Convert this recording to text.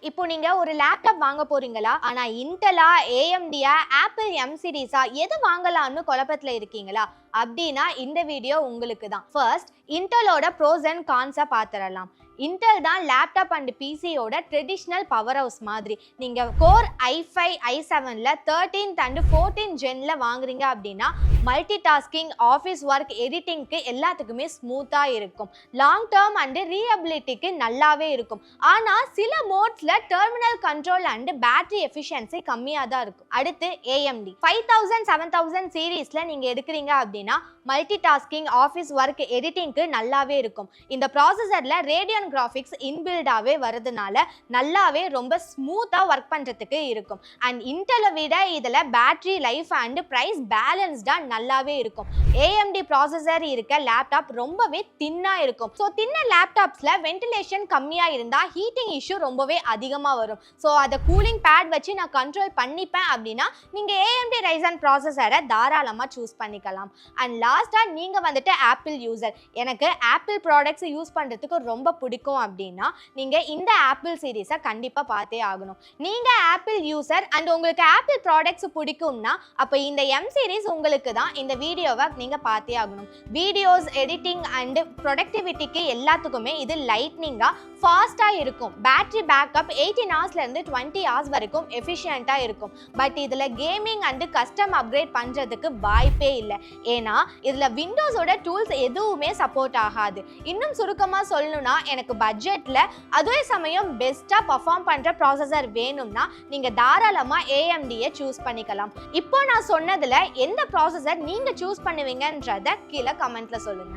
இப்போ நீங்க ஒரு லேப்டாப் வாங்க போறீங்களா? ஆனா இன்டெலா, ஏஎம்டியா, ஆப்பிள் எம் சீரிஸா எது வாங்கலாம்னு குழப்பத்துல இருக்கீங்களா? அப்படின்னா இந்த வீடியோ உங்களுக்கு தான். ஃபர்ஸ்ட் இன்டெலோட ப்ரோஸ் அண்ட் கான்ஸை பார்த்துடலாம். இன்டெல் தான் லேப்டாப் அண்ட் பிசியோட ட்ரெடிஷ்னல் பவர் ஹவுஸ் மாதிரி. நீங்கள் core i5 i7ல 13th and 14th ஜென்ல வாங்குறீங்க அப்படின்னா மல்டி டாஸ்கிங், ஆஃபீஸ் ஒர்க், எடிட்டிங்க்கு எல்லாத்துக்குமே ஸ்மூத்தாக இருக்கும். லாங் டேர்ம் அண்ட் ரீஅபிலிட்டிக்கு நல்லாவே இருக்கும். ஆனால் சில மோட்ஸில் terminal control and battery efficiency கம்மியாக தான் இருக்கும். அடுத்து ஏஎம்டி 5000 7000 சீரீஸில் நீங்கள் எடுக்கிறீங்க அப்படின்னா மல்டி டாஸ்கிங், ஆஃபீஸ் ஒர்க், எடிட்டிங்க்கு நல்லாவே இருக்கும். இந்த ப்ராசஸரில் ரேடியன் கிராஃபிக்ஸ் இன்பில்டாவே வரதுனால நல்லாவே ரொம்ப ஸ்மூத்தா ஒர்க் பண்றதுக்கு இருக்கும். அண்ட் இன்டெலை விட இதுல பேட்டரி லைஃப் அண்ட் பிரைஸ் பேலன்ஸ்டா நல்லாவே இருக்கும். AMD ப்ராசஸர் இருக்க லேப்டாப் ரொம்பவே தின்னா இருக்கும். ஸோ தின்ன லேப்டாப்ஸ்ல வென்டிலேஷன் கம்மியா இருந்தா ஹீட்டிங் இஷ்யூ ரொம்பவே அதிகமா வரும். ஸோ அதை கூலிங் பேட் வச்சு நான் கண்ட்ரோல் பண்ணிப்பேன் அப்படின்னா நீங்க AMD Ryzen ப்ராசஸரை தாராளமா சூஸ் பண்ணிக்கலாம். அண்ட் லாஸ்டா நீங்க வந்துட்டு ஆப்பிள் யூசர், எனக்கு ஆப்பிள் ப்ராடக்ட்ஸ் யூஸ் பண்றதுக்கு ரொம்ப பிடிக்கும் அப்படின்னா நீங்க இந்த ஆப்பிள் சீரிஸை கண்டிப்பா பார்த்தே ஆகணும். நீங்க ஆப்பிள் யூசர் அண்ட் உங்களுக்கு ஆப்பிள் ப்ராடக்ட்ஸ் பிடிக்கும்னா அப்ப இந்த எம் சீரிஸ் உங்களுக்கு தான். இந்த வீடியோவை நீங்க பார்த்தே ஆகணும். வீடியோஸ், எடிட்டிங் அண்ட் ப்ரொடக்டிவிட்டிக்கு எல்லாத்துக்குமே இது லைட்னிங்கா ஃபாஸ்டா இருக்கும். பேட்டரி பேக்கப் 18 ஹவர்ஸ்ல இருந்து 20 ஹவர்ஸ் வரைக்கும் எஃபிஷியண்டா இருக்கும். பட் இதுல கேமிங் அண்ட் கஸ்டம் அப்கிரேட் பண்றதுக்கு வாய்ப்பே இல்லை. ஏன்னா இதுல விண்டோஸோட டூல்ஸ் எதுவுமே சப்போர்ட் ஆகாது. இன்னும் சுருக்கமா சொல்லணும்னா எனக்கு பட்ஜெட்ல அதே சமயம் பெஸ்டா பர்ஃபார்ம் பண்ற ப்ராசஸர் வேணும்னா நீங்க தாராளமா AMD-யை சூஸ் பண்ணிக்கலாம். இப்போ நான் சொன்னதுல எந்த ப்ராசஸர் நீங்க சூஸ் பண்ணுவீங்கன்றத கீழே கமெண்ட்ல சொல்லுங்க.